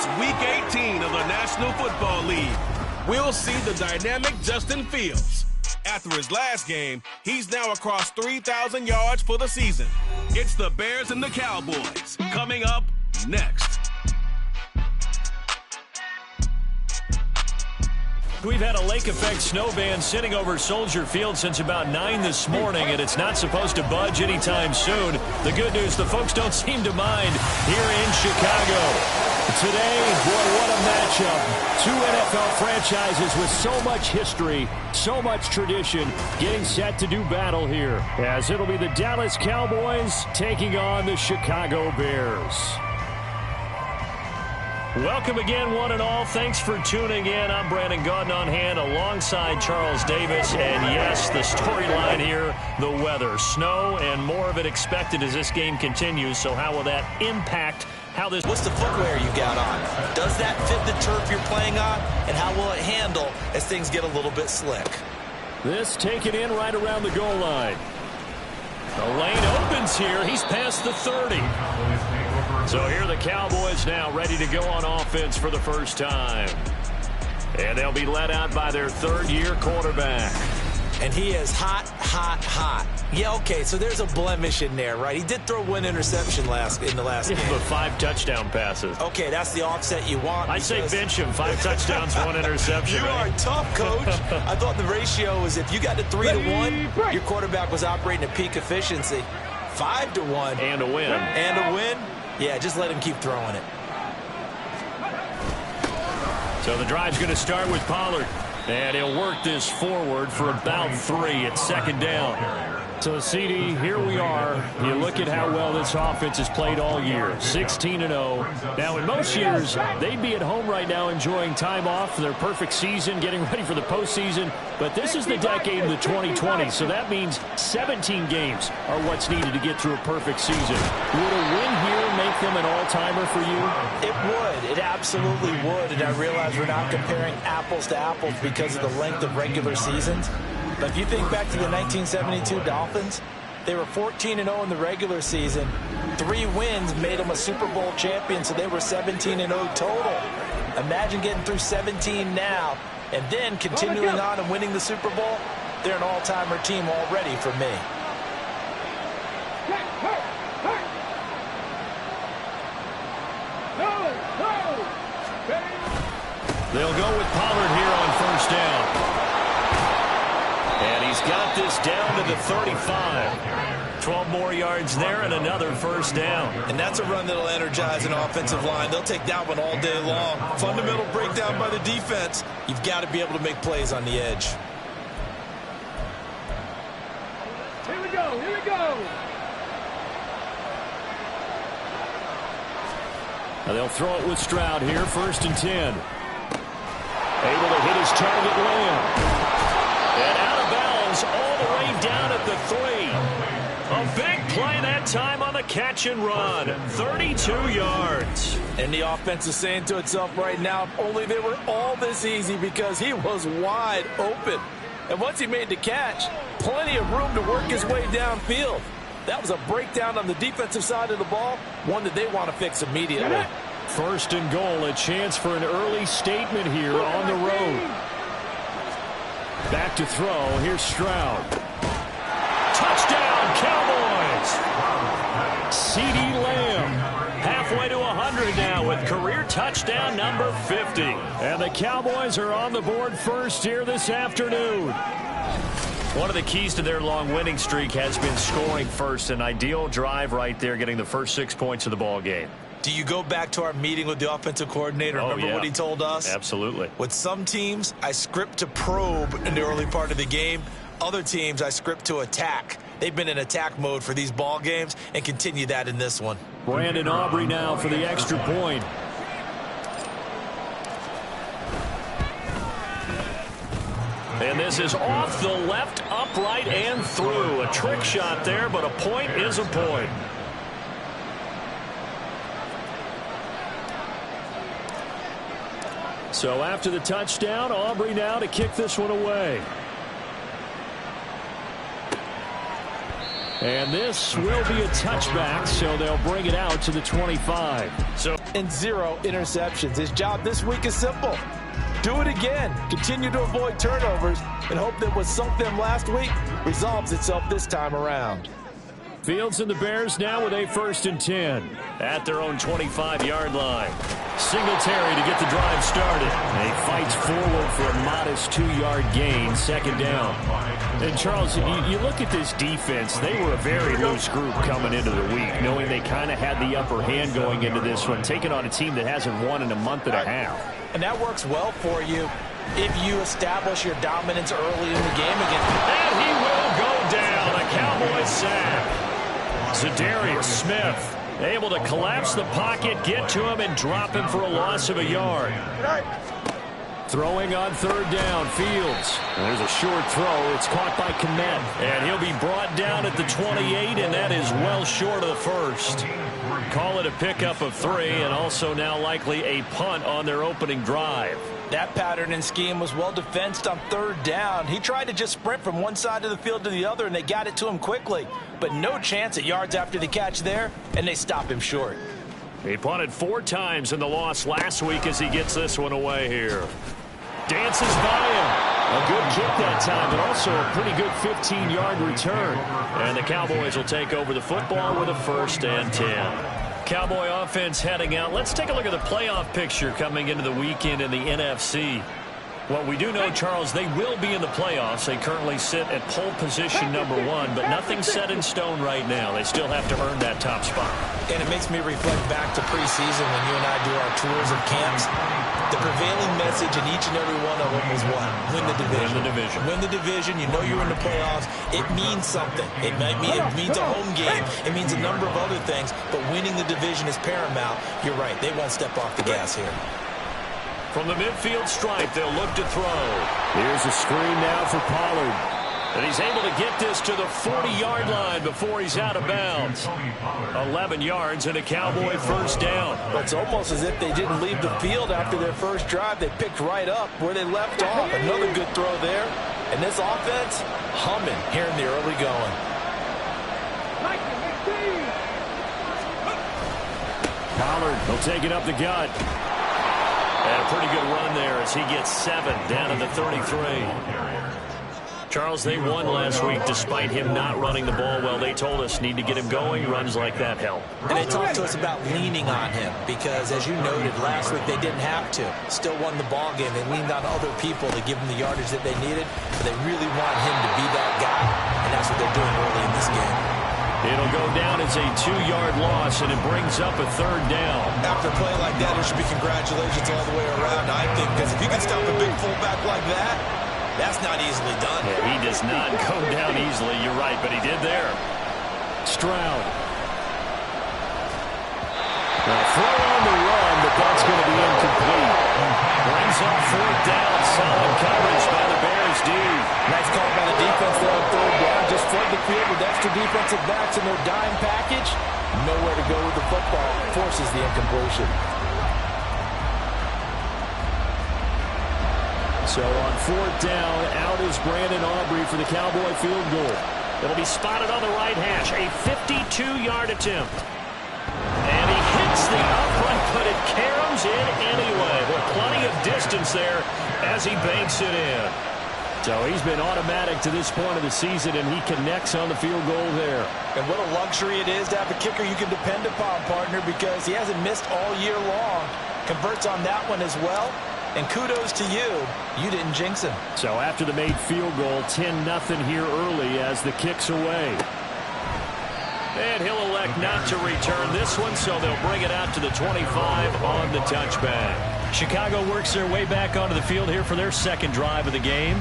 It's Week 18 of the National Football League. We'll see the dynamic Justin Fields. After his last game, he's now across 3,000 yards for the season. It's the Bears and the Cowboys coming up next. We've had a lake effect snow band sitting over Soldier Field since about 9 this morning, and it's not supposed to budge anytime soon. The good news, the folks don't seem to mind here in Chicago. Today, boy, what a matchup. Two NFL franchises with so much history, so much tradition, getting set to do battle here, as it'll be the Dallas Cowboys taking on the Chicago Bears. Welcome again, one and all. Thanks for tuning in. I'm Brandon Gaudin on hand alongside Charles Davis. And yes, the storyline here, the weather. Snow and more of it expected as this game continues. So how will that impact how this... What's the footwear you got on? Does that fit the turf you're playing on? And how will it handle as things get a little bit slick? This taken in right around the goal line. The lane opens here. He's past the 30. So here the Cowboys now ready to go on offense for the first time. And they'll be led out by their third-year quarterback. And he is hot, hot, hot. Yeah, okay, so there's a blemish in there, right? He did throw one interception in the last game. But 5 touchdown passes. Okay, that's the offset you want. I'd say bench him. 5 touchdowns, 1 interception. You are tough, Coach. I thought the ratio was if you got to 3-1, your quarterback was operating at peak efficiency. 5-1. And a win. And a win. Yeah, just let him keep throwing it. So the drive's going to start with Pollard. And he'll work this forward for about 3 at second down. So, CD, here we are. You look at how well this offense has played all year, 16-0. Now, in most years, they'd be at home right now enjoying time off for their perfect season, getting ready for the postseason. But this is the decade of the 2020s, so that means 17 games are what's needed to get through a perfect season. Would a win here make them an all-timer for you? It would. It absolutely would. And I realize we're not comparing apples to apples because of the length of regular seasons. But if you think back to the 1972 Dolphins, they were 14-0 in the regular season. 3 wins made them a Super Bowl champion, so they were 17-0 total. Imagine getting through 17 now and then continuing on and winning the Super Bowl. They're an all-timer team already for me. They'll go with Pollard here on first down. And he's got this down to the 35. 12 more yards there and another first down. And that's a run that'll energize an offensive line. They'll take that one all day long. Fundamental breakdown by the defense. You've got to be able to make plays on the edge. Here we go. Here we go. Now they'll throw it with Stroud here, 1st and 10. Able to hit his target, Lamb. And out of bounds all the way down at the 3. A big play that time on the catch and run. 32 yards. And the offense is saying to itself right now, if only they were all this easy, because he was wide open. And once he made the catch, plenty of room to work his way downfield. That was a breakdown on the defensive side of the ball, one that they want to fix immediately. 1st and goal, a chance for an early statement here on the road. Back to throw. Here's Stroud. Touchdown, Cowboys! CeeDee Lamb halfway to 100 now with career touchdown number 50. And the Cowboys are on the board first here this afternoon. One of the keys to their long winning streak has been scoring first. An ideal drive right there, getting the first 6 points of the ball game. Do you go back to our meeting with the offensive coordinator? Remember what he told us? Absolutely. With some teams, I script to probe in the early part of the game. Other teams, I script to attack. They've been in attack mode for these ball games and continue that in this one. Brandon Aubrey now for the extra point. And this is off the left, upright, and through. A trick shot there, but a point is a point. So after the touchdown, Aubrey now to kick this one away. And this will be a touchback, so they'll bring it out to the 25. And 0 interceptions. His job this week is simple. Do it again. Continue to avoid turnovers and hope that what sunk them last week resolves itself this time around. Fields and the Bears now with a 1st and 10 at their own 25-yard line. Singletary to get the drive started. And he fights forward for a modest 2-yard gain, 2nd down. And Charles, you look at this defense, they were a very loose group coming into the week, knowing they kind of had the upper hand going into this one, taking on a team that hasn't won in a month and a half. And that works well for you if you establish your dominance early in the game against. And he will go down, a Cowboys sack. Zadarius Smith able to collapse the pocket, get to him, and drop him for a loss of a yard. Throwing on 3rd down, Fields. There's a short throw. It's caught by Kmet. And he'll be brought down at the 28, and that is well short of the 1st. Call it a pickup of 3, and also now likely a punt on their opening drive. That pattern and scheme was well defensed on 3rd down. He tried to just sprint from one side of the field to the other, and they got it to him quickly. But no chance at yards after the catch there, and they stop him short. He punted 4 times in the loss last week as he gets this one away here. Dances by him. A good kick that time, but also a pretty good 15-yard return. And the Cowboys will take over the football with a 1st and 10. Cowboy offense heading out. Let's take a look at the playoff picture coming into the weekend in the NFC. Well, we do know, Charles, they will be in the playoffs. They currently sit at pole position number 1, but nothing's set in stone right now. They still have to earn that top spot. And it makes me reflect back to preseason when you and I do our tours of camps. The prevailing message in each and every one of them was what? Win the division. Win the division. Win the division. You know you're in the playoffs. It means something. It means a home game. It means a number of other things, but winning the division is paramount. You're right. They won't step off the gas here. From the midfield stripe, they'll look to throw. Here's a screen now for Pollard. And he's able to get this to the 40-yard line before he's out of bounds. 11 yards and a Cowboy 1st down. But it's almost as if they didn't leave the field after their first drive. They picked right up where they left off. Another good throw there. And this offense, humming here in the early going. Pollard will take it up the gut. And a pretty good run there as he gets 7 down to the 33. Charles, they won last week despite him not running the ball well. They told us need to get him going. Runs like that help. And they talked to us about leaning on him because, as you noted, last week they didn't have to. Still won the ball game. They leaned on other people to give them the yardage that they needed. But they really want him to be that guy, and that's what they're doing early in this game. It'll go down as a 2-yard loss, and it brings up a 3rd down. After a play like that, there should be congratulations all the way around, I think, because if you can stop a big fullback like that, that's not easily done. Yeah, he does not go down easily, you're right, but he did there. Stroud. Now throw on the run, but that's going to be incomplete. Brings up 4th down, solid coverage by the Bears D. Nice call by the defense there on 3rd down. Just flood the field with extra defensive backs in their dime package. Nowhere to go with the football. Forces the incompletion. So on 4th down, out is Brandon Aubrey for the Cowboy field goal. It'll be spotted on the right hash. A 52-yard attempt. And he hits the upright, but it caroms in anyway. There's plenty of distance there as he banks it in. So he's been automatic to this point of the season, and he connects on the field goal there. And what a luxury it is to have a kicker you can depend upon, partner, because he hasn't missed all year long. Converts on that one as well. And kudos to you. You didn't jinx him. So after the made field goal, 10-0 here early as the kick's away. And he'll elect not to return this one, so they'll bring it out to the 25 on the touchback. Chicago works their way back onto the field here for their 2nd drive of the game.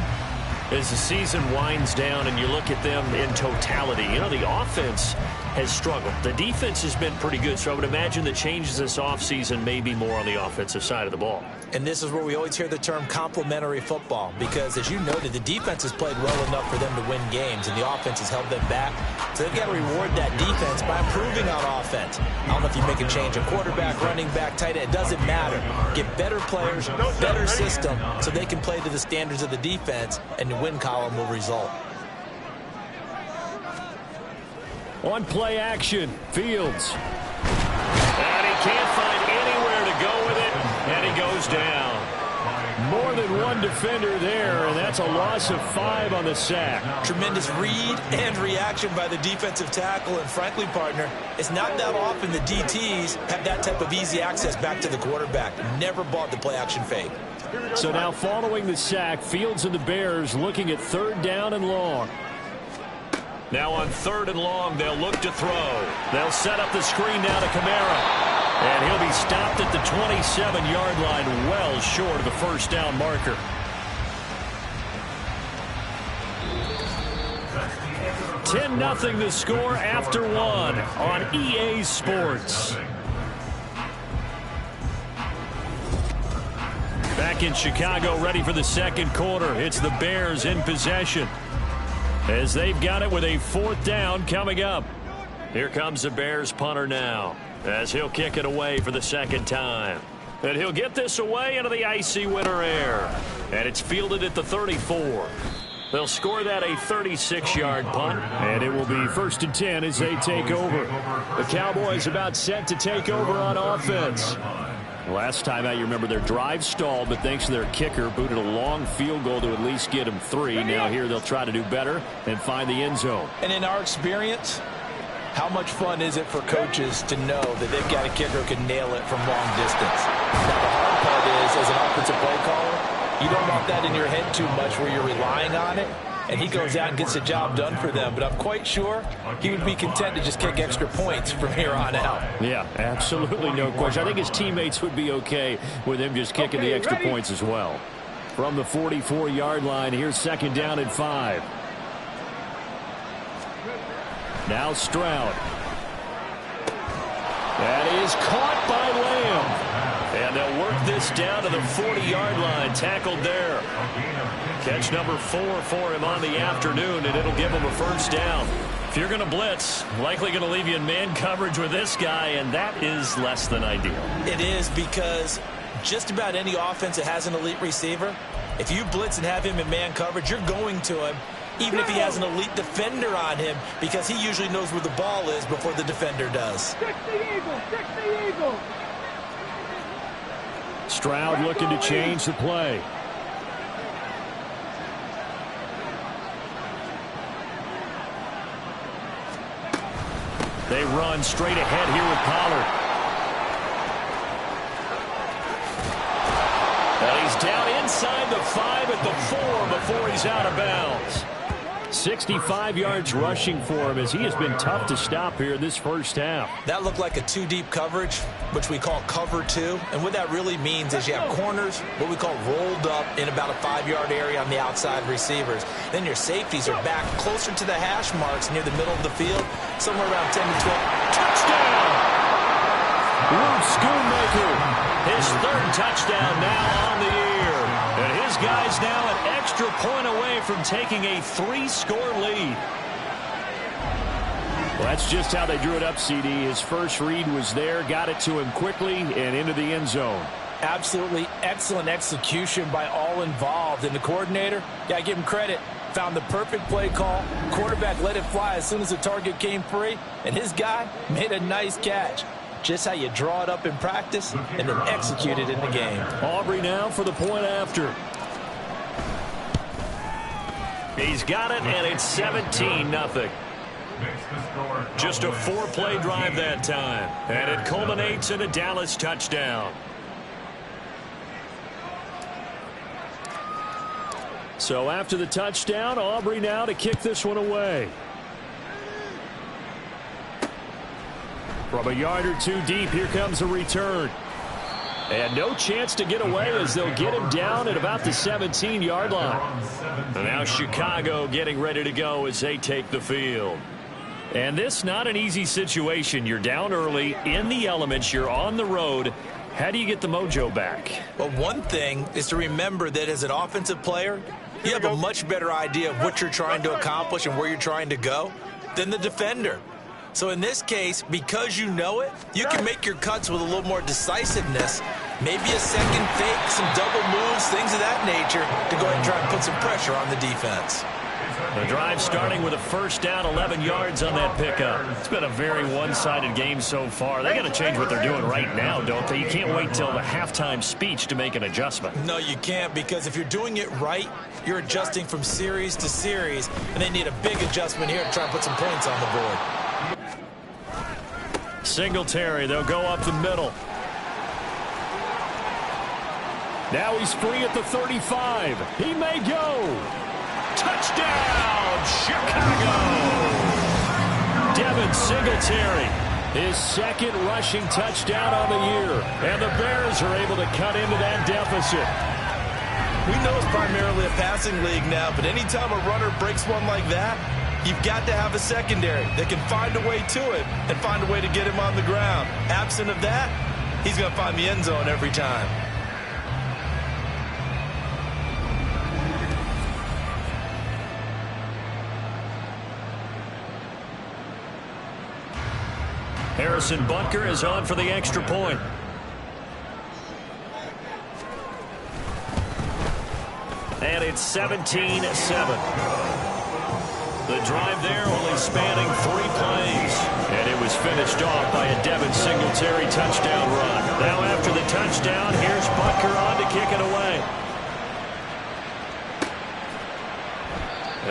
As the season winds down and you look at them in totality, you know, the offense has struggled. The defense has been pretty good, so I would imagine the changes this offseason may be more on the offensive side of the ball. And this is where we always hear the term complementary football, because as you noted, the defense has played well enough for them to win games, and the offense has held them back. So they've got to reward that defense by improving on offense. I don't know if you make a change, a quarterback, running back, tight end, it doesn't matter. Get better players, better system, so they can play to the standards of the defense, and the win column will result. On play action, Fields. And he can't find anywhere to go with it, and he goes down. More than one defender there, and that's a loss of 5 on the sack. Tremendous read and reaction by the defensive tackle, and frankly, partner, it's not that often the DTs have that type of easy access back to the quarterback. Never bought the play action fake. So now following the sack, Fields and the Bears looking at 3rd down and long. Now on 3rd and long, they'll look to throw. They'll set up the screen down to Kamara. And he'll be stopped at the 27-yard line, well short of the 1st down marker. $10-0 the score after 1 on EA Sports. Back in Chicago, ready for the 2nd quarter. It's the Bears in possession, as they've got it with a 4th down coming up. Here comes the Bears punter now, as he'll kick it away for the 2nd time. And he'll get this away into the icy winter air. And it's fielded at the 34. They'll score that a 36-yard punt, and it will be 1st and 10 as they take over. The Cowboys about set to take over on offense. Last time out, you remember their drive stalled, but thanks to their kicker, booted a long field goal to at least get them 3. Now here they'll try to do better and find the end zone. And in our experience, how much fun is it for coaches to know that they've got a kicker who can nail it from long distance? Now, the hard part is, as an offensive play caller, you don't want that in your head too much where you're relying on it, and he goes out and gets the job done for them. But I'm quite sure he would be content to just kick extra points from here on out. Yeah, absolutely no question. I think his teammates would be okay with him just kicking the extra points as well. From the 44-yard line, here's 2nd down and 5. Now Stroud. That is caught by Lamb. And they'll work this down to the 40-yard line. Tackled there. Catch number 4 for him on the afternoon, and it'll give him a 1st down. If you're going to blitz, likely going to leave you in man coverage with this guy, and that is less than ideal. It is, because just about any offense that has an elite receiver, if you blitz and have him in man coverage, you're going to him, even if he has an elite defender on him, because he usually knows where the ball is before the defender does. Fix the eagle! Fix the eagle! Stroud looking to change the play. They run straight ahead here with Pollard. And he's down inside the 5 at the 4 before he's out of bounds. 65 yards rushing for him, as he has been tough to stop here this 1st half. That looked like a 2-deep coverage, which we call cover 2. And what that really means is you have corners, what we call rolled up in about a 5-yard area on the outside receivers. Then your safeties are back closer to the hash marks near the middle of the field, somewhere around 10 to 12. Touchdown! Luke Schoonmaker, his 3rd touchdown now on the year. And his guys now an extra point away from taking a 3-score lead. Well, that's just how they drew it up, CD. His first read was there, got it to him quickly, and into the end zone. Absolutely excellent execution by all involved. And the coordinator, got to give him credit, found the perfect play call. Quarterback let it fly as soon as the target came free, and his guy made a nice catch. Just how you draw it up in practice and then execute it in the game. Aubrey now for the point after. He's got it, and it's 17-0. Just a 4-play drive that time, and it culminates in a Dallas touchdown. So after the touchdown, Aubrey now to kick this one away. From a yard or 2 deep, here comes a return. And no chance to get away, as they'll get him down at about the 17-yard line. And now Chicago getting ready to go as they take the field. And this not an easy situation. You're down early, in the elements, you're on the road. How do you get the mojo back? Well, one thing is to remember that as an offensive player, you have a much better idea of what you're trying to accomplish and where you're trying to go than the defender. So in this case, because you know it, you can make your cuts with a little more decisiveness. Maybe a second fake, some double moves, things of that nature, to go ahead and try and put some pressure on the defense. The drive starting with a first down, 11 yards on that pickup. It's been a very one-sided game so far. They got to change what they're doing right now, don't they? You can't wait till the halftime speech to make an adjustment. No, you can't, because if you're doing it right, you're adjusting from series to series, and they need a big adjustment here to try and put some points on the board. Singletary, they'll go up the middle. Now he's free at the 35. He may go. Touchdown, Chicago! Devin Singletary, his second rushing touchdown on the year. And the Bears are able to cut into that deficit. We know it's primarily a passing league now, but anytime a runner breaks one like that, you've got to have a secondary that can find a way to it and find a way to get him on the ground. Absent of that, he's going to find the end zone every time. Harrison Butker is on for the extra point. And it's 17-7. The drive there only spanning 3 plays. And it was finished off by a Devin Singletary touchdown run. Now after the touchdown, here's Butker on to kick it away.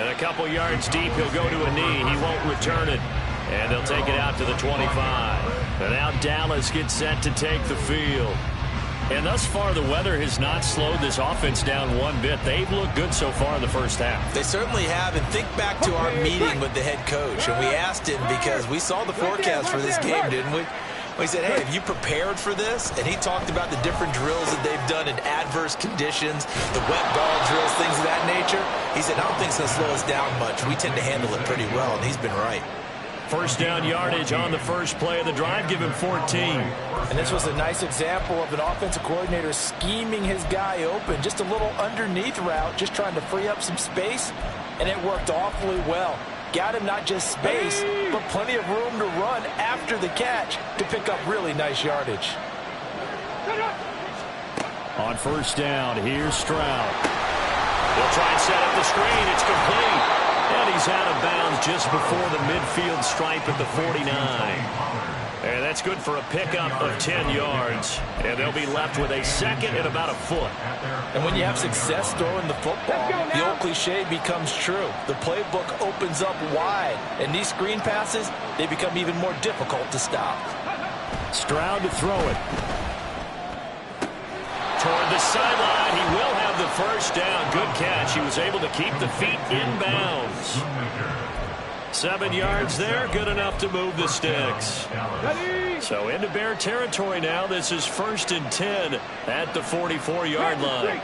And a couple yards deep, he'll go to a knee. He won't return it. And they'll take it out to the 25. And now Dallas gets set to take the field. And thus far, the weather has not slowed this offense down one bit. They've looked good so far in the first half. They certainly have. And think back to our meeting with the head coach. And we asked him, because we saw the forecast for this game, didn't we? We said, hey, have you prepared for this? And he talked about the different drills that they've done in adverse conditions, the wet ball drills, things of that nature. He said, I don't think it's going to slow us down much. We tend to handle it pretty well, and he's been right. First down yardage on the first play of the drive. Give him 14. And this was a nice example of an offensive coordinator scheming his guy open. Just a little underneath route, just trying to free up some space. And it worked awfully well. Got him not just space, but plenty of room to run after the catch to pick up really nice yardage. On first down, here's Stroud. They'll try and set up the screen. It's complete. And he's out of bounds just before the midfield stripe at the 49. And that's good for a pickup of 10 yards. And they'll be left with a second and about a foot. And when you have success throwing the football, the old cliche becomes true. The playbook opens up wide. And these screen passes, they become even more difficult to stop. Stroud to throw it. Toward the sideline, he will have the first down. Good catch. He was able to keep the feet in bounds. 7 yards there, good enough to move the sticks. So into Bear territory now. This is 1st and 10 at the 44-yard line.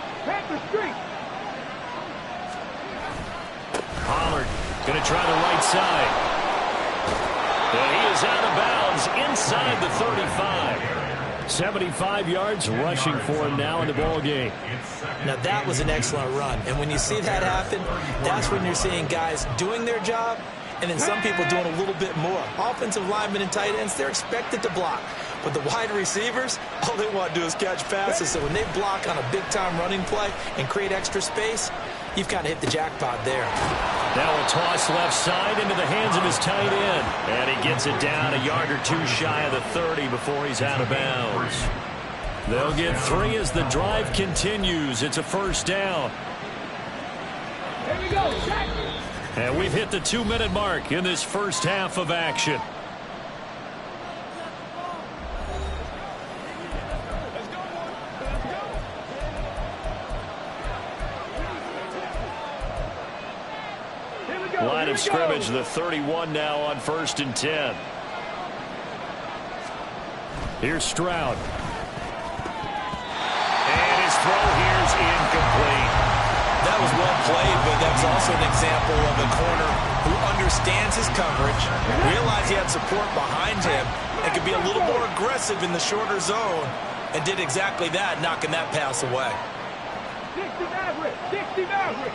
Pollard going to try the right side. And he is out of bounds inside the 35. 75 yards rushing for him now in the ball game. Now that was an excellent run. And when you see that happen, that's when you're seeing guys doing their job and then some people doing a little bit more. Offensive linemen and tight ends, they're expected to block. But the wide receivers, all they want to do is catch passes. So when they block on a big-time running play and create extra space, you've kind of hit the jackpot there. Now a toss left side into the hands of his tight end. And he gets it down a yard or two shy of the 30 before he's out of bounds. They'll get 3 as the drive continues. It's a first down. Here we go, Jack. And we've hit the 2-minute mark in this first half of action. Line of scrimmage, the 31 now on 1st and 10. Here's Stroud. And his throw here's incomplete. That was well played, but that was also an example of a corner who understands his coverage, realized he had support behind him, and could be a little more aggressive in the shorter zone, and did exactly that, knocking that pass away. 60 Maverick, 60 Maverick.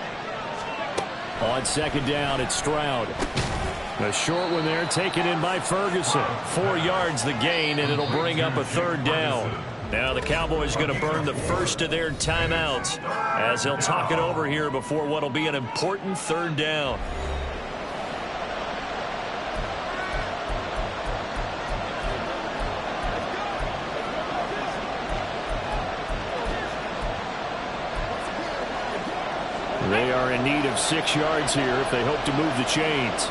On second down, it's Stroud. A short one there, taken in by Ferguson. 4 yards the gain, and it'll bring up a 3rd down. Now the Cowboys going to burn the first of their timeouts. as he'll talk it over here before what will be an important third down. They are in need of 6 yards here if they hope to move the chains.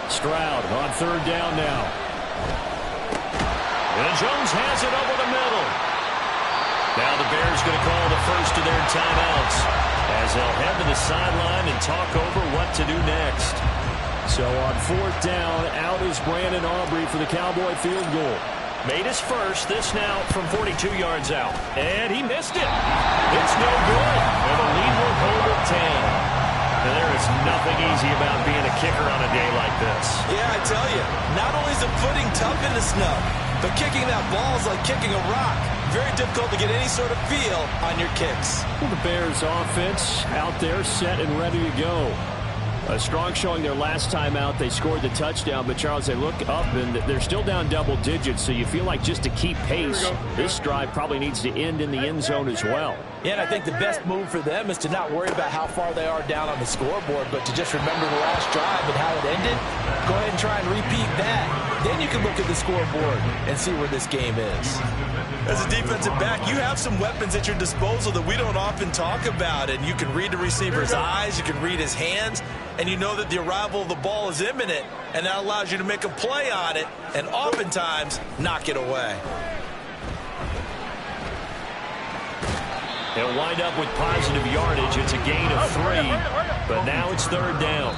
Stroud on third down now. And Jones has it over the middle. Now the Bears going to call the first of their timeouts as they'll head to the sideline and talk over what to do next. So on fourth down, out is Brandon Aubrey for the Cowboy field goal. Made his first, this now from 42 yards out. And he missed it. It's no good. And the lead will hold at 10. And there is nothing easy about being a kicker on a day like this. Yeah, I tell you, not only is the footing tough in the snow, but kicking that ball is like kicking a rock. Very difficult to get any sort of feel on your kicks. Well, the Bears offense out there set and ready to go. A strong showing their last time out. They scored the touchdown, but Charles, they look up and they're still down double digits, so you feel like just to keep pace, this drive probably needs to end in the end zone as well. Yeah, and I think the best move for them is to not worry about how far they are down on the scoreboard, but to just remember the last drive and how it ended. Go ahead and try and repeat that. Then you can look at the scoreboard and see where this game is. As a defensive back, you have some weapons at your disposal that we don't often talk about, and you can read the receiver's eyes, you can read his hands, and you know that the arrival of the ball is imminent, and that allows you to make a play on it and oftentimes knock it away. He'll wind up with positive yardage. It's a gain of 3, but now it's third down.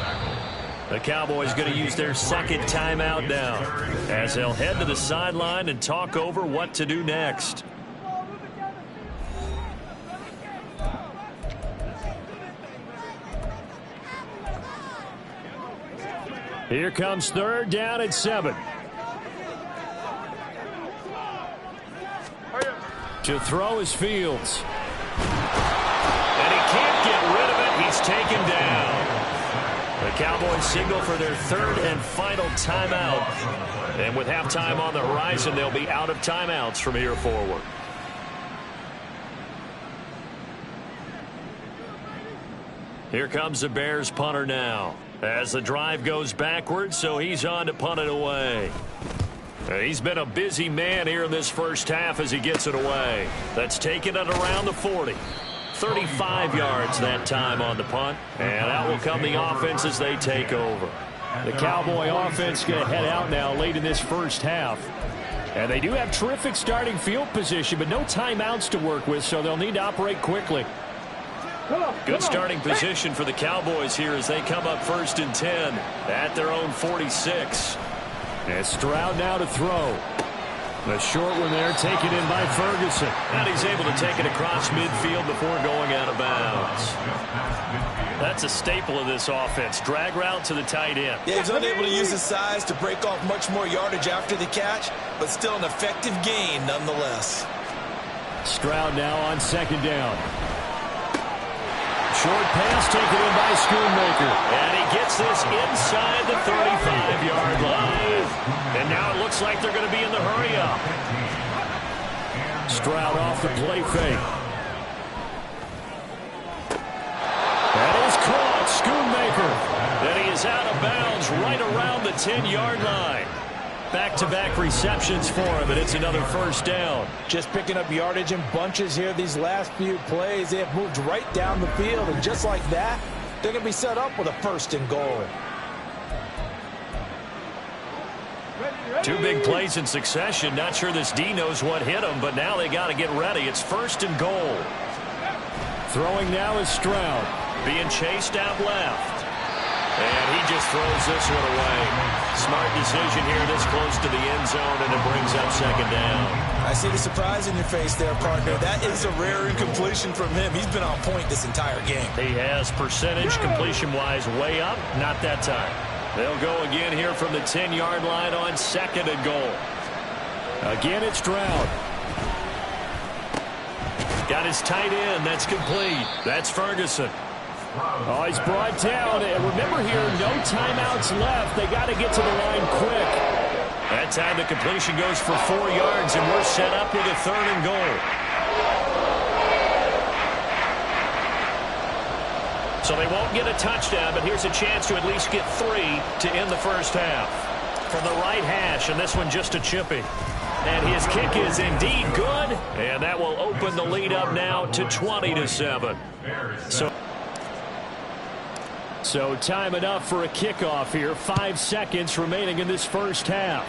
The Cowboys going to use their second timeout now as they'll head to the sideline and talk over what to do next. Here comes third down at 7. To throw is Fields. And he can't get rid of it. He's taken down. The Cowboys signal for their third and final timeout. And with halftime on the horizon, they'll be out of timeouts from here forward. Here comes the Bears punter now as the drive goes backwards, so he's on to punt it away. He's been a busy man here in this first half as he gets it away. That's taken it around the 40. 35 yards that time on the punt. And out will come the offense as they take over. The Cowboy offense going to head out now late in this first half. And they do have terrific starting field position, but no timeouts to work with, so they'll need to operate quickly. Good starting position for the Cowboys here as they come up first and 10 at their own 46. And Stroud now to throw. The short one there taken in by Ferguson. And he's able to take it across midfield before going out of bounds. That's a staple of this offense. Drag route to the tight end. Yeah, he's unable to use his size to break off much more yardage after the catch, but still an effective gain nonetheless. Stroud now on second down. Short pass taken in by Schoonmaker. And he gets this inside the 35-yard line. And now it looks like they're going to be in the hurry-up. Stroud off the play fake. That is caught. Schoonmaker. And he is out of bounds right around the 10-yard line. Back-to-back receptions for him, and it's another first down. Just picking up yardage in bunches here these last few plays. They have moved right down the field, and just like that, they're going to be set up with a first and goal. 2 big plays in succession. Not sure this D knows what hit him, but now they got to get ready. It's first and goal. Throwing now is Stroud. Being chased out left. And he just throws this one away. Smart decision here this close to the end zone, and it brings up second down. I see the surprise in your face there, partner. That is a rare incompletion from him. He's been on point this entire game. He has percentage completion-wise way up. Not that time. They'll go again here from the 10-yard line on second and goal. Again, it's Stroud. Got his tight end. That's complete. That's Ferguson. Oh, he's brought down. And remember here, no timeouts left. They got to get to the line quick. That time the completion goes for 4 yards, and we're set up with a third and goal. So they won't get a touchdown, but here's a chance to at least get 3 to end the first half. From the right hash, and this one just a chippy. And his kick is indeed good, and that will open the lead up now to 20-7. So time enough for a kickoff here. 5 seconds remaining in this first half.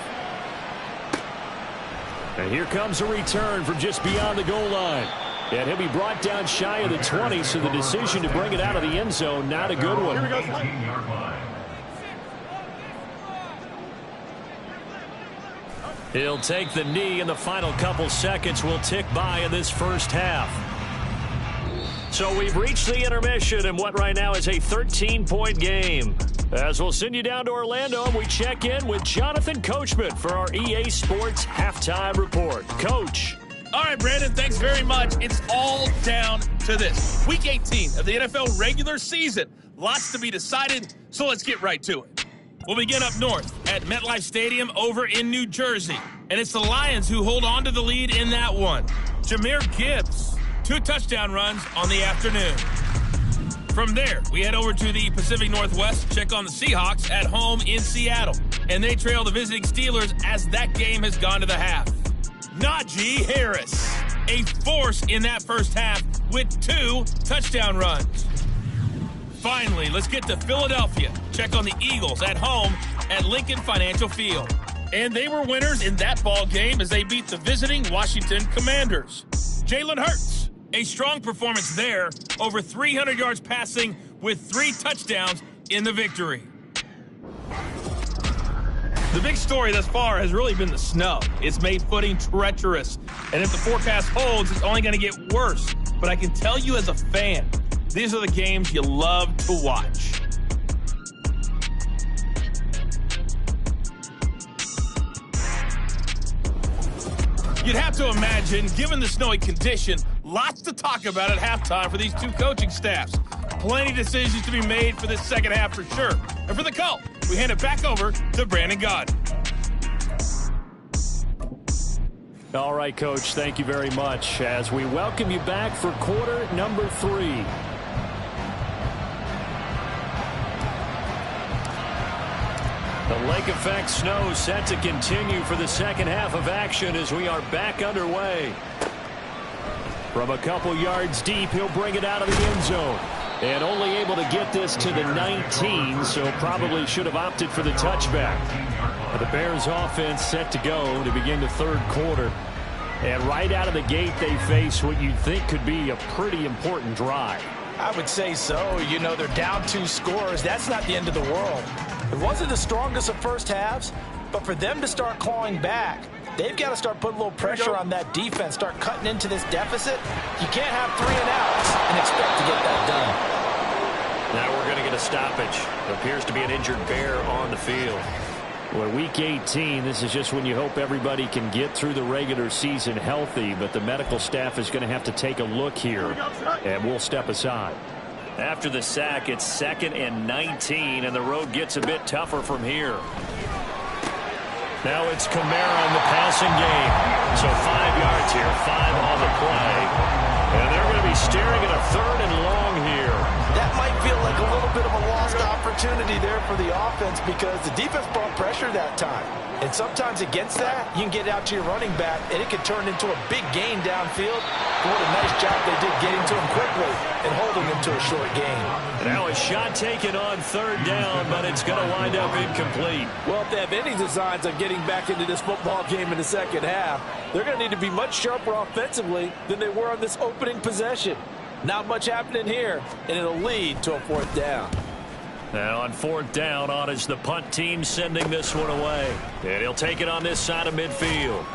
And here comes a return from just beyond the goal line. And he'll be brought down shy of the 20, so the decision to bring it out of the end zone, not a good one. Here we go. He'll take the knee, and the final couple seconds will tick by in this first half. So we've reached the intermission in what right now is a 13-point game. As we'll send you down to Orlando, and we check in with Jonathan Coachman for our EA Sports Halftime Report. Coach. All right, Brandon, thanks very much. It's all down to this. Week 18 of the NFL regular season. Lots to be decided, so let's get right to it. We'll begin up north at MetLife Stadium over in New Jersey. And it's the Lions who hold on to the lead in that one. Jahmyr Gibbs, 2 touchdown runs on the afternoon. From there, we head over to the Pacific Northwest to check on the Seahawks at home in Seattle. And they trail the visiting Steelers as that game has gone to the half. Najee Harris, a force in that first half with 2 touchdown runs. Finally, let's get to Philadelphia. Check on the Eagles at home at Lincoln Financial Field. And they were winners in that ball game as they beat the visiting Washington Commanders. Jalen Hurts, a strong performance there, over 300 yards passing with 3 touchdowns in the victory. The big story thus far has really been the snow. It's made footing treacherous. And if the forecast holds, it's only going to get worse. But I can tell you as a fan, these are the games you love to watch. You'd have to imagine, given the snowy condition, lots to talk about at halftime for these 2 coaching staffs. Plenty of decisions to be made for this second half for sure. And for the Cult, we hand it back over to Brandon Gaudin. All right, Coach, thank you very much as we welcome you back for quarter number 3. The lake effect snow set to continue for the second half of action as we are back underway. From a couple yards deep, he'll bring it out of the end zone. And only able to get this to the 19, so probably should have opted for the touchback. The Bears offense set to go to begin the third quarter. And right out of the gate, they face what you'd think could be a pretty important drive. I would say so. You know, they're down 2 scores. That's not the end of the world. It wasn't the strongest of first halves, but for them to start clawing back, they've got to start putting a little pressure on that defense, start cutting into this deficit. You can't have 3 and outs and expect to get that done. Now we're going to get a stoppage. It appears to be an injured Bear on the field. Well, week 18, this is just when you hope everybody can get through the regular season healthy, but the medical staff is going to have to take a look here, and we'll step aside. After the sack, it's 2nd and 19, and the road gets a bit tougher from here. Now it's Kamara in the passing game. So 5 yards here, 5 on the play. And they're going to be staring at a 3rd and long here. That might feel like a little bit of a lost opportunity there for the offense because the defense brought pressure that time. And sometimes against that, you can get out to your running back, and it can turn into a big gain downfield. But what a nice job they did getting to him quickly and holding him to a short gain. Now a shot taken on 3rd down, but it's going to wind up incomplete. Well, if they have any designs of getting back into this football game in the second half, they're going to need to be much sharper offensively than they were on this opening possession. Not much happening here, and it'll lead to a 4th down. Now on 4th down, on is the punt team sending this one away. And he'll take it on this side of midfield.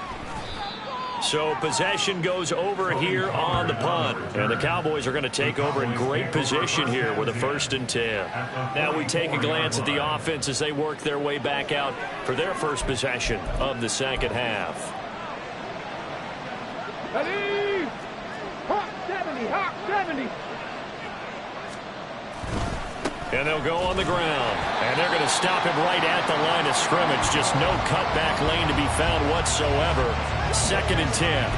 So possession goes over here on the punt. And the Cowboys are going to take over in great position here with a 1st and 10. Now we take a glance at the offense as they work their way back out for their first possession of the second half. Ready? Hawk 70, Hawk 70. And they'll go on the ground. And they're going to stop him right at the line of scrimmage. Just no cutback lane to be found whatsoever. 2nd and 10.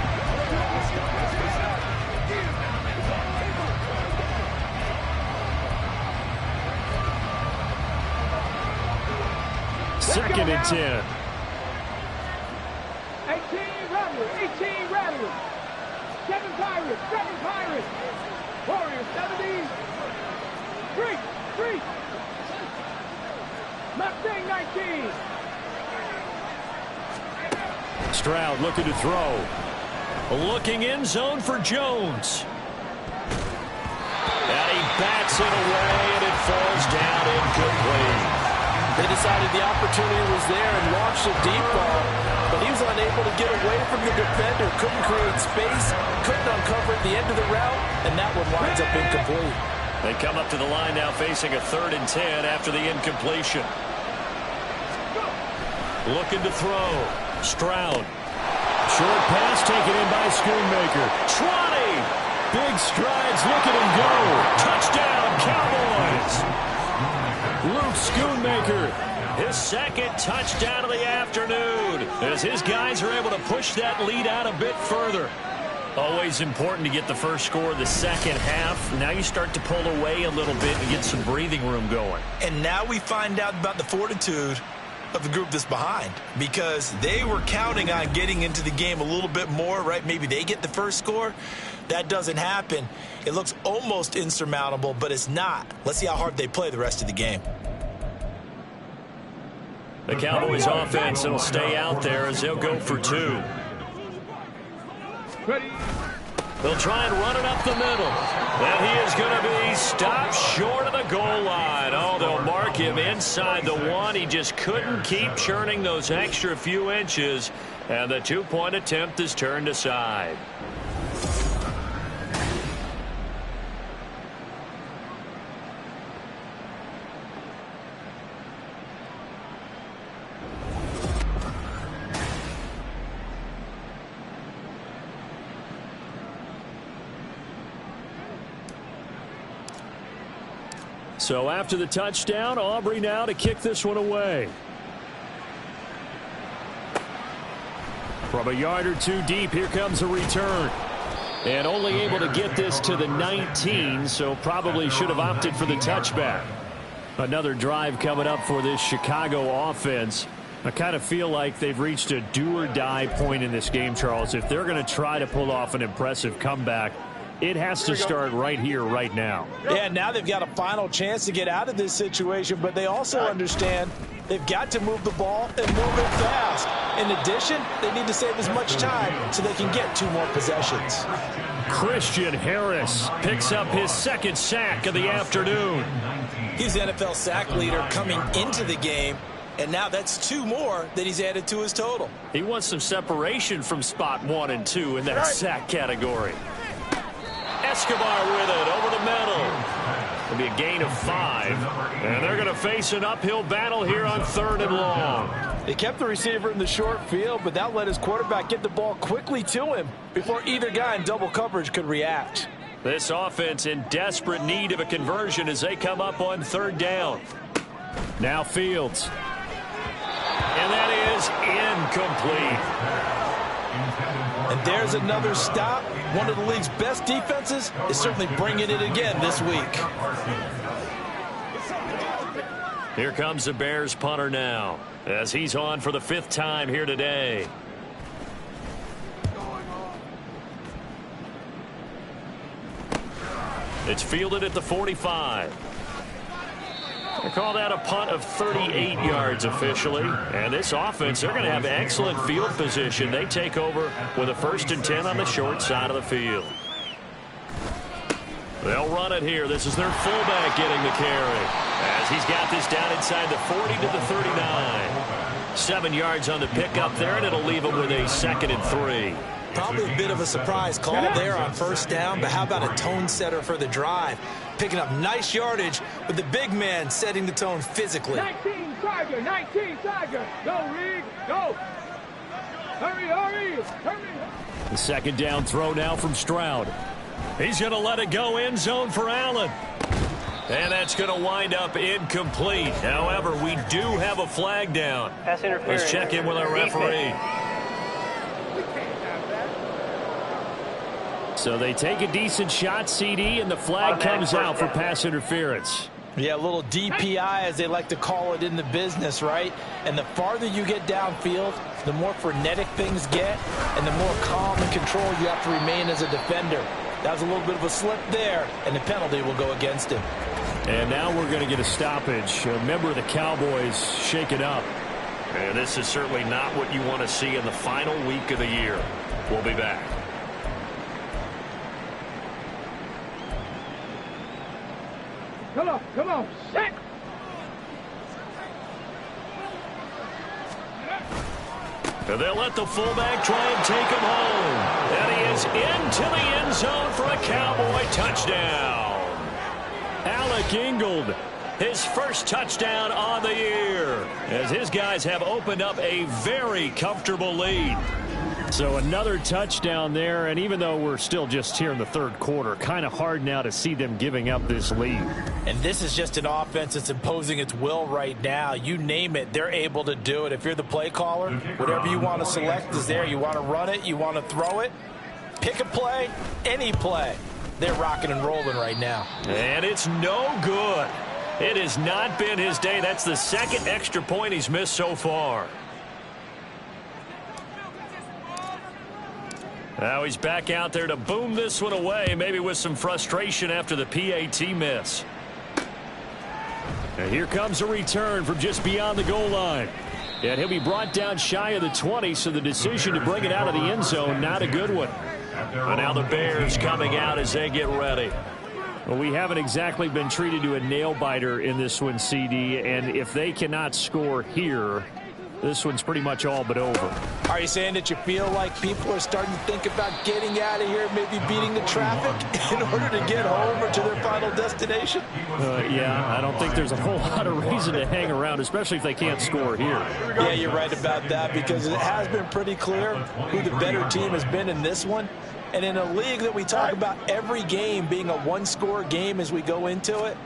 2nd and 10. 18 Rattlers, 18 Rattlers. 7 Pirates, 7 Pirates. Warriors, 70. Three. Mustang, 19. Stroud looking to throw. Looking in zone for Jones. And he bats it away, and it falls down incomplete. They decided the opportunity was there and launched a deep ball, but he was unable to get away from the defender, couldn't create space, couldn't uncover at the end of the route, and that one winds up incomplete. They come up to the line now facing a 3rd and 10 after the incompletion. Looking to throw. Stroud. Short pass taken in by Schoonmaker. 20. Big strides. Look at him go. Touchdown, Cowboys. Luke Schoonmaker. His 2nd touchdown of the afternoon as his guys are able to push that lead out a bit further. Always important to get the first score of the second half. Now you start to pull away a little bit and get some breathing room going. And now we find out about the fortitude of the group that's behind, because they were counting on getting into the game a little bit more, right? Maybe they get the first score. That doesn't happen. It looks almost insurmountable, but it's not. Let's see how hard they play the rest of the game. The Cowboys offense will stay out there as they'll go for 2. Ready. They'll try and run it up the middle. And he is going to be stopped short of the goal line. Oh, they'll mark him inside the 1. He just couldn't keep churning those extra few inches. And the 2-point attempt is turned aside. So after the touchdown, Aubrey now to kick this one away. From a yard or 2 deep, here comes a return. And only able to get this to the 19, so probably should have opted for the touchback. Another drive coming up for this Chicago offense. I kind of feel like they've reached a do-or-die point in this game, Charles. If they're going to try to pull off an impressive comeback, it has to start right here, right now. Yeah, now they've got a final chance to get out of this situation, but they also understand they've got to move the ball and move it fast. In addition, they need to save as much time so they can get 2 more possessions. Christian Harris picks up his 2nd sack of the afternoon. He's the NFL sack leader coming into the game, and now that's 2 more that he's added to his total. He wants some separation from spot 1 and 2 in that sack category. Escobar with it over the middle. It'll be a gain of 5. And they're going to face an uphill battle here on 3rd and long. They kept the receiver in the short field, but that let his quarterback get the ball quickly to him before either guy in double coverage could react. This offense in desperate need of a conversion as they come up on 3rd down. Now Fields. And that is incomplete. And there's another stop. One of the league's best defenses is certainly bringing it again this week. Here comes the Bears punter now as he's on for the 5th time here today. It's fielded at the 45. They call that a punt of 38 yards officially. And this offense, they're going to have excellent field position. They take over with a 1st and 10 on the short side of the field. They'll run it here. This is their fullback getting the carry as he's got this down inside the 40 to the 39. 7 yards on the pickup there, and it'll leave him with a 2nd and 3. Probably a bit of a surprise call there on 1st down, but how about a tone setter for the drive? Picking up nice yardage with the big man setting the tone physically. 19 Tiger, 19 Tiger. Go, Reed, go. Hurry. The 2nd down throw now from Stroud. He's going to let it go end zone for Allen. And that's going to wind up incomplete. However, we do have a flag down. Pass interference. Let's check in with our referee. So they take a decent shot, CD, and the flag comes out for pass interference. Yeah, a little DPI, as they like to call it in the business, right? And the farther you get downfield, the more frenetic things get, and the more calm and control you have to remain as a defender. That was a little bit of a slip there, and the penalty will go against him. And now we're going to get a stoppage. A member of the Cowboys shake it up. And this is certainly not what you want to see in the final week of the year. We'll be back. Come on, set. And they'll let the fullback try and take him home. And he is into the end zone for a Cowboy touchdown. Alec Ingold, his first touchdown on the year, as his guys have opened up a very comfortable lead. So another touchdown there, and even though we're still just here in the third quarter, kind of hard now to see them giving up this lead. And this is just an offense that's imposing its will right now. You name it, they're able to do it. If you're the play caller, whatever you want to select is there. You want to run it, you want to throw it, pick a play, any play. They're rocking and rolling right now. And it's no good. It has not been his day. That's the second extra point he's missed so far. Now he's back out there to boom this one away, maybe with some frustration after the PAT miss. And here comes a return from just beyond the goal line. And he'll be brought down shy of the 20, so the decision to bring it out of the end zone, not a good one. And now the Bears coming out as they get ready. Well, we haven't exactly been treated to a nail-biter in this one, CD, and if they cannot score here, this one's pretty much all but over. Are you saying that you feel like people are starting to think about getting out of here, maybe beating the traffic in order to get home or to their final destination? Yeah, I don't think there's a whole lot of reason to hang around, especially if they can't score here. Yeah, you're right about that, because it has been pretty clear who the better team has been in this one. And in a league that we talk about every game being a one-score game as we go into it,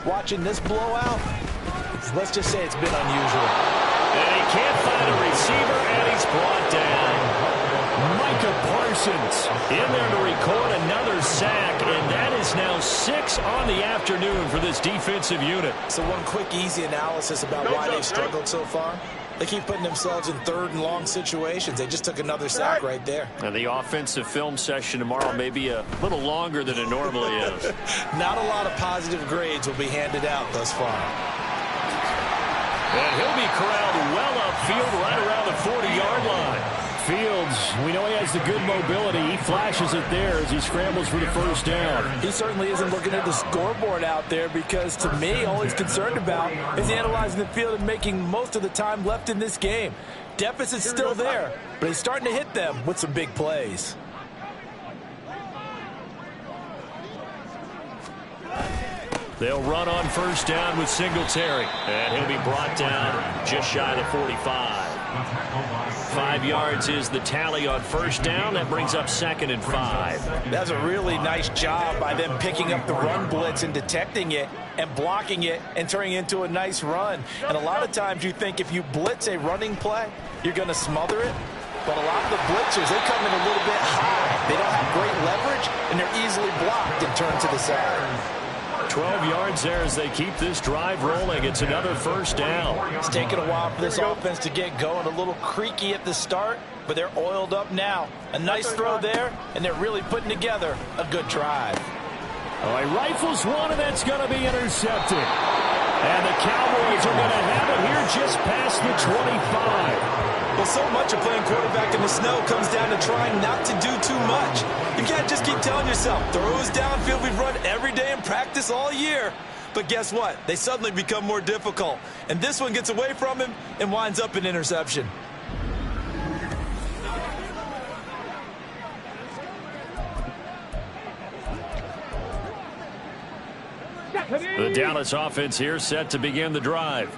watching this blowout, let's just say it's been unusual. And he can't find a receiver, and he's brought down. Micah Parsons in there to record another sack, and that is now 6 on the afternoon for this defensive unit. So one quick, easy analysis about why they've struggled so far. They keep putting themselves in third and long situations. They just took another sack right there. And the offensive film session tomorrow may be a little longer than it normally is. Not a lot of positive grades will be handed out thus far. And he'll be corralled well upfield right around the 40-yard line. Fields, we know he has the good mobility. He flashes it there as he scrambles for the first down. He certainly isn't looking at the scoreboard out there, because to me, all he's concerned about is analyzing the field and making most of the time left in this game. Deficit's still there, but he's starting to hit them with some big plays. They'll run on first down with Singletary. And he'll be brought down just shy of the 45. 5 yards is the tally on first down. That brings up 2nd and 5. That's a really nice job by them picking up the run blitz and detecting it and blocking it and turning it into a nice run. And a lot of times you think if you blitz a running play, you're going to smother it. But a lot of the blitzers, they come in a little bit high. They don't have great leverage, and they're easily blocked and turned to the side. 12 yards there as they keep this drive rolling. It's another first down. It's taken a while for this offense to get going. A little creaky at the start, but they're oiled up now. A nice throw there, and they're really putting together a good drive. Oh, he rifles one, and that's going to be intercepted. And the Cowboys are going to have it here just past the 25. Well, so much of playing quarterback in the snow comes down to trying not to do too much. You can't just keep telling yourself, throws downfield we've run every day in practice all year. But guess what? They suddenly become more difficult. And this one gets away from him and winds up an interception. The Dallas offense here set to begin the drive.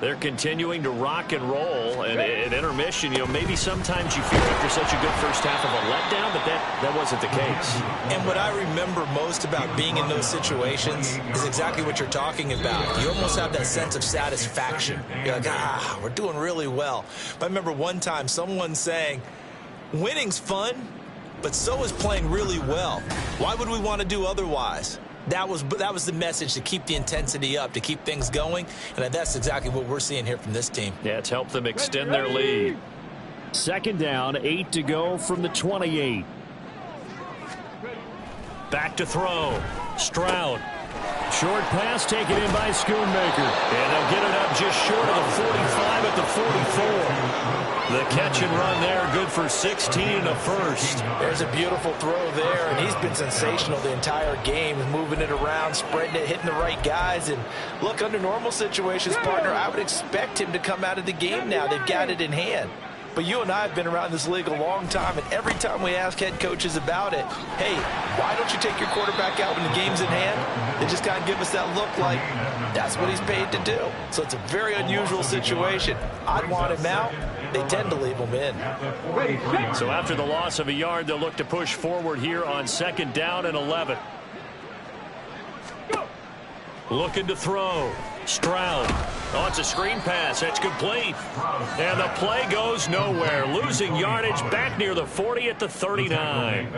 They're continuing to rock and roll, and at intermission, maybe sometimes you feel after such a good first half of a letdown, but that wasn't the case. And what I remember most about being in those situations is exactly what you're talking about. You almost have that sense of satisfaction. You're like, we're doing really well. But I remember one time someone saying, winning's fun, but so is playing really well. Why would we want to do otherwise? That was the message, to keep the intensity up, to keep things going, and that's exactly what we're seeing here from this team. Yeah, it's helped them extend their lead. Second down, 8 to go from the 28. Back to throw. Stroud. Short pass taken in by Schoonmaker. And they'll get it up just short of the 45 at the 44. The catch and run there, good for 16 and a first. There's a beautiful throw there, and he's been sensational the entire game, moving it around, spreading it, hitting the right guys. And look, under normal situations, partner, I would expect him to come out of the game now. They've got it in hand. But you and I have been around this league a long time, and every time we ask head coaches about it, hey, why don't you take your quarterback out when the game's in hand? They just kind of give us that look like that's what he's paid to do. So it's a very unusual situation. I'd want him out. They tend to leave him in. So after the loss of a yard, they'll look to push forward here on second down and 11. Looking to throw. Stroud. Oh, it's a screen pass. That's complete. And the play goes nowhere. Losing yardage back near the 40 at the 39.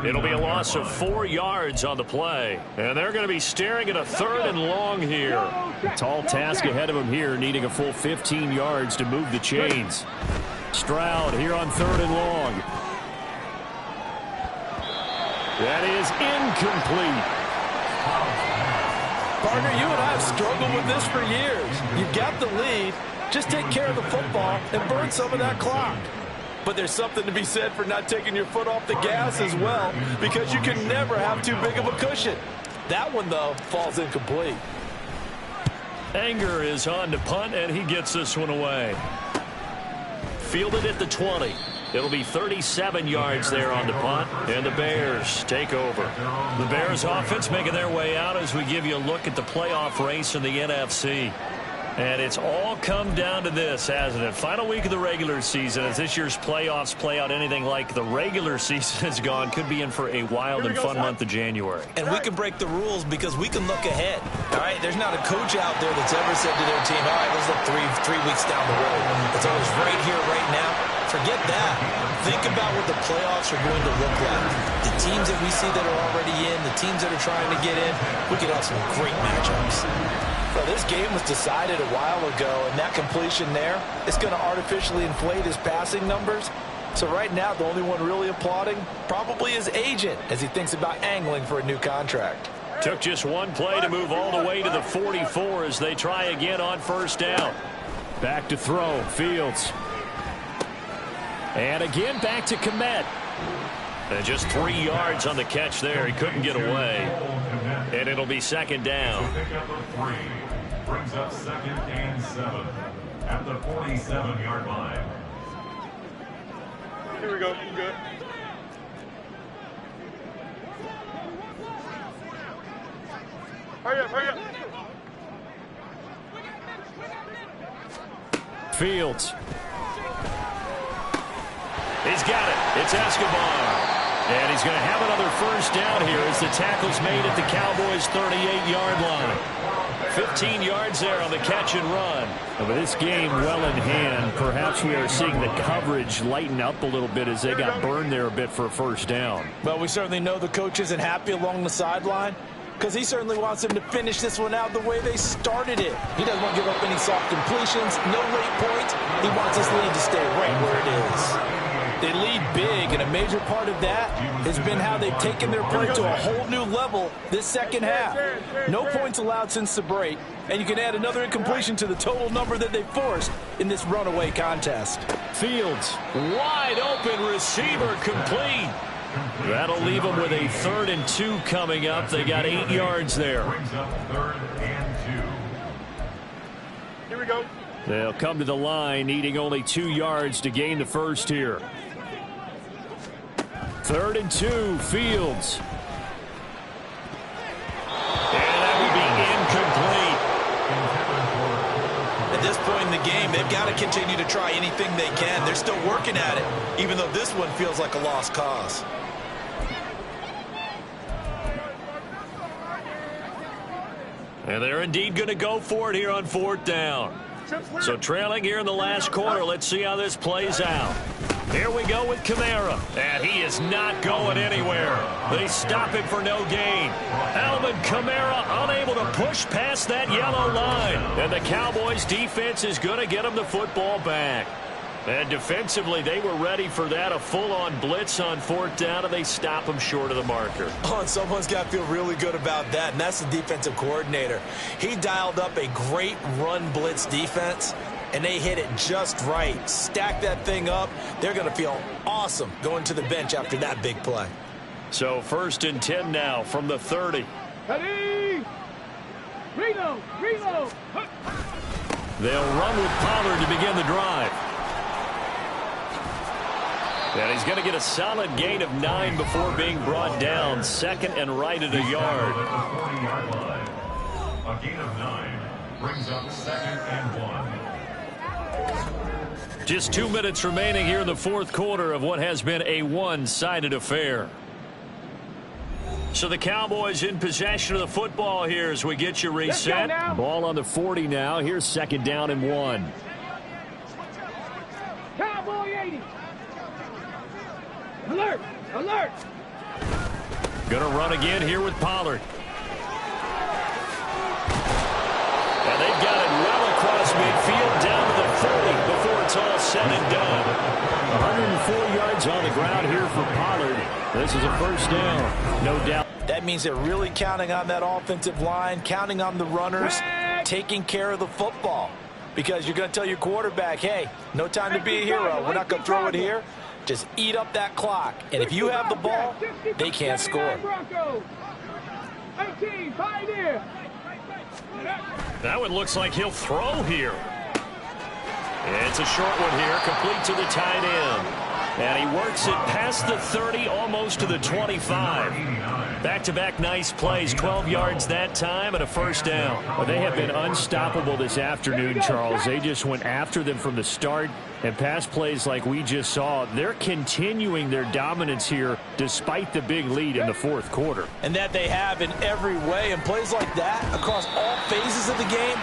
It'll be a loss of 4 yards on the play. And they're going to be staring at a 3rd and long here. A tall task ahead of them here, needing a full 15 yards to move the chains. Stroud here on 3rd and long. That is incomplete. Partner, you and I have struggled with this for years. You've got the lead. Just take care of the football and burn some of that clock. But there's something to be said for not taking your foot off the gas as well, because you can never have too big of a cushion. That one, though, falls incomplete. Anger is on to punt, and he gets this one away. Fielded at the 20. It'll be 37 yards there on the punt, and the Bears take over. The Bears offense making their way out as we give you a look at the playoff race in the NFC. And it's all come down to this, hasn't it? Final week of the regular season, as this year's playoffs play out anything like the regular season has gone, could be in for a wild and fun month of January. And we can break the rules because we can look ahead. All right, there's not a coach out there that's ever said to their team, all right, let's look three weeks down the road. It's always right here, right now. Forget that. Think about what the playoffs are going to look like. The teams that we see that are already in, the teams that are trying to get in, we could have some great matchups. Well, this game was decided a while ago, and that completion there is going to artificially inflate his passing numbers. So right now, the only one really applauding probably his agent as he thinks about angling for a new contract. Took just one play to move all the way to the 44 as they try again on first down. Back to throw, Fields. And again, back to Kmet. And just 3 yards on the catch there. He couldn't get away. And it'll be second down. Brings up 2nd and 7 at the 47-yard line. Here we go. I'm good. Hurry up, hurry up. Fields. He's got it. It's Escobar. And he's going to have another first down here as the tackle's made at the Cowboys' 38-yard line. 15 yards there on the catch and run. And with this game well in hand, perhaps we are seeing the coverage lighten up a little bit as they got burned there a bit for a first down. Well, we certainly know the coach isn't happy along the sideline because he certainly wants them to finish this one out the way they started it. He doesn't want to give up any soft completions, no late points. He wants this lead to stay right where it is. They lead big, and a major part of that has been how they've taken their play to a whole new level this second half. No points allowed since the break, and you can add another incompletion to the total number that they forced in this runaway contest. Fields, wide open receiver, complete. That'll leave them with a 3rd and 2 coming up. They got 8 yards there. Brings up 3rd and 2. Here we go. They'll come to the line, needing only 2 yards to gain the first here. 3rd and 2, Fields. And that will be incomplete. At this point in the game, they've got to continue to try anything they can. They're still working at it, even though this one feels like a lost cause. And they're indeed going to go for it here on 4th down. So trailing here in the last quarter, let's see how this plays out. Here we go with Kamara. And he is not going anywhere. They stop him for no gain. Alvin Kamara unable to push past that yellow line. And the Cowboys defense is going to get him the football back. And defensively, they were ready for that, a full-on blitz on 4th down, and they stop him short of the marker. Oh, and someone's got to feel really good about that, and that's the defensive coordinator. He dialed up a great run blitz defense, and they hit it just right. Stack that thing up. They're going to feel awesome going to the bench after that big play. So 1st and 10 now from the 30. Ready? Reload! Reload! They'll run with Pollard to begin the drive. And he's going to get a solid gain of 9 before being brought down. 2nd and right at a yard. 40-yard line. A gain of 9 brings up 2nd and 1. Just 2 minutes remaining here in the 4th quarter of what has been a one-sided affair. So the Cowboys in possession of the football here as we get you reset. Ball on the 40 now. Here's 2nd down and 1. Cowboy 80! Alert! Alert! Going to run again here with Pollard. And they've got it well across midfield down to the 40 before it's all said and done. 104 yards on the ground here for Pollard. This is a 1st down, no doubt. That means they're really counting on that offensive line, counting on the runners, taking care of the football. Because you're going to tell your quarterback, hey, no time to be a hero. We're not going to throw it here. Just eat up that clock. And if you have the ball, they can't score. 18, Pioneer. That one looks like he'll throw here. It's a short one here, complete to the tight end. And he works it past the 30, almost to the 25. Back-to-back nice plays, 12 yards that time and a 1st down. Well, they have been unstoppable this afternoon, Charles. They just went after them from the start. And pass plays like we just saw, they're continuing their dominance here despite the big lead in the 4th quarter. And that they have in every way. And plays like that across all phases of the game,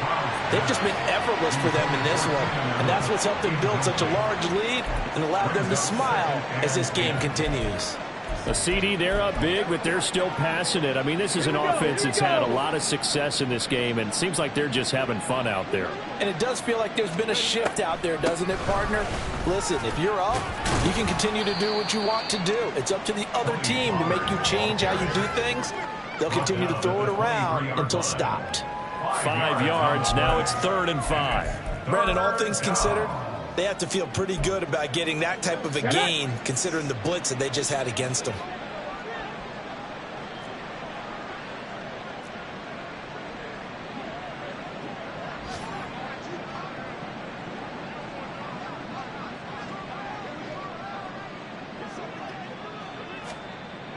they've just been effortless for them in this one. And that's what's helped them build such a large lead and allowed them to smile as this game continues. A CD, they're up big, but they're still passing it. I mean, this is an offense that's had a lot of success in this game, and it seems like they're just having fun out there. And it does feel like there's been a shift out there, doesn't it, partner? Listen, if you're up, you can continue to do what you want to do. It's up to the other team to make you change how you do things. They'll continue to throw it around until stopped. 5 yards, now it's 3rd and 5. Brandon, all things considered, they have to feel pretty good about getting that type of a gain, considering the blitz that they just had against them.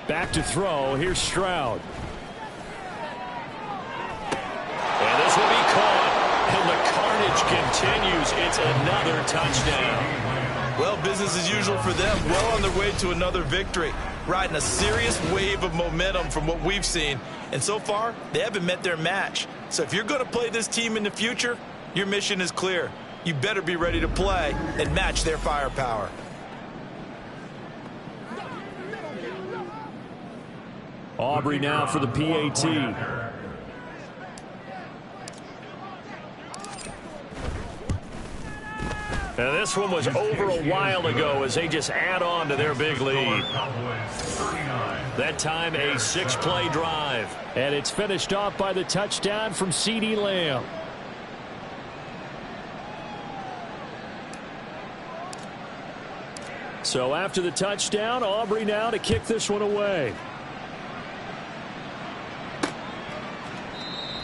Back to throw. Here's Stroud. And this will be caught. And the carnage continues. It's another touchdown. Well, business as usual for them. Well on their way to another victory. Riding a serious wave of momentum from what we've seen. And so far, they haven't met their match. So if you're going to play this team in the future, your mission is clear. You better be ready to play and match their firepower. Aubrey now for the PAT. Now this one was over a while ago as they just add on to their big lead. That time a 6-play drive. And it's finished off by the touchdown from CeeDee Lamb. So after the touchdown, Aubrey now to kick this one away.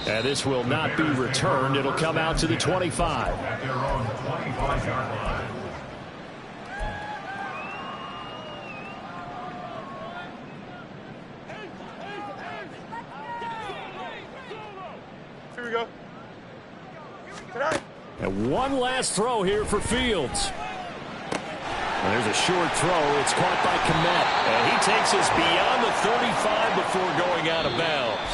And this will not be returned. It'll come out to the 25. At their own 25-yard line. Here we go. And one last throw here for Fields. And there's a short throw. It's caught by Kmet. And he takes us beyond the 35 before going out of bounds.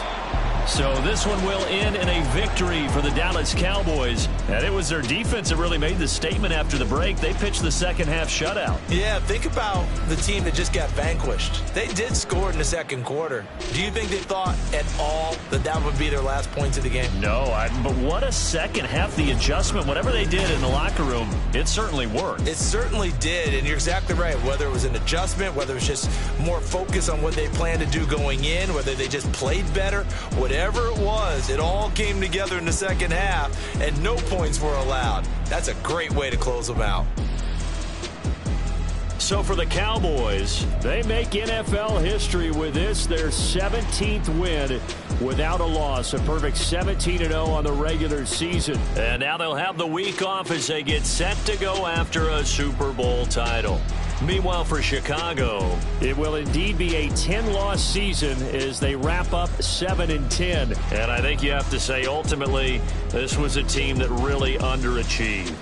So this one will end in a victory for the Dallas Cowboys. And it was their defense that really made the statement after the break. They pitched the second half shutout. Yeah, think about the team that just got vanquished. They did score in the second quarter. Do you think they thought at all that that would be their last points of the game? No, but what a second half. The adjustment, whatever they did in the locker room, it certainly worked. It certainly did, and you're exactly right. Whether it was an adjustment, whether it was just more focus on what they planned to do going in, whether they just played better, whatever it was, it all came together in the second half, and no points were allowed. That's a great way to close them out. So for the Cowboys, they make NFL history with this, their 17th win without a loss. A perfect 17-0 on the regular season. And now they'll have the week off as they get set to go after a Super Bowl title. Meanwhile, for Chicago, it will indeed be a 10-loss season as they wrap up 7-10. And I think you have to say, ultimately, this was a team that really underachieved.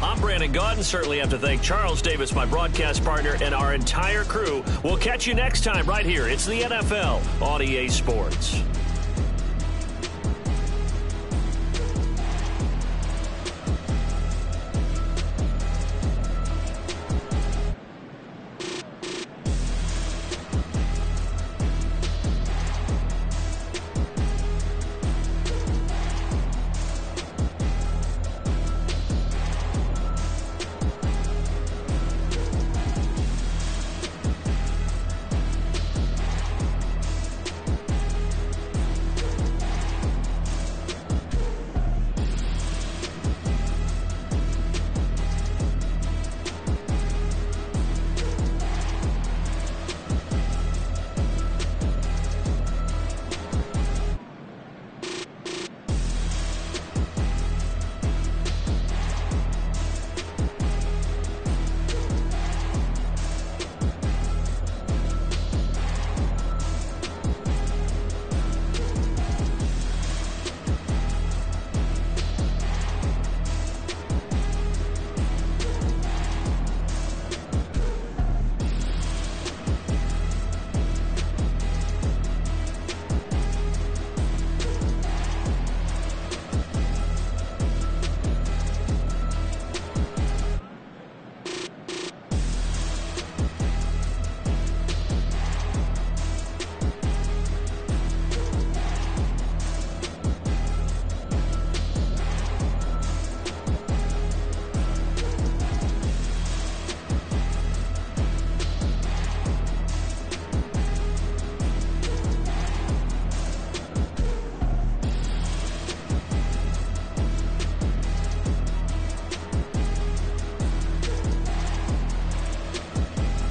I'm Brandon Gaudin. Certainly have to thank Charles Davis, my broadcast partner, and our entire crew. We'll catch you next time right here. It's the NFL on EA Sports.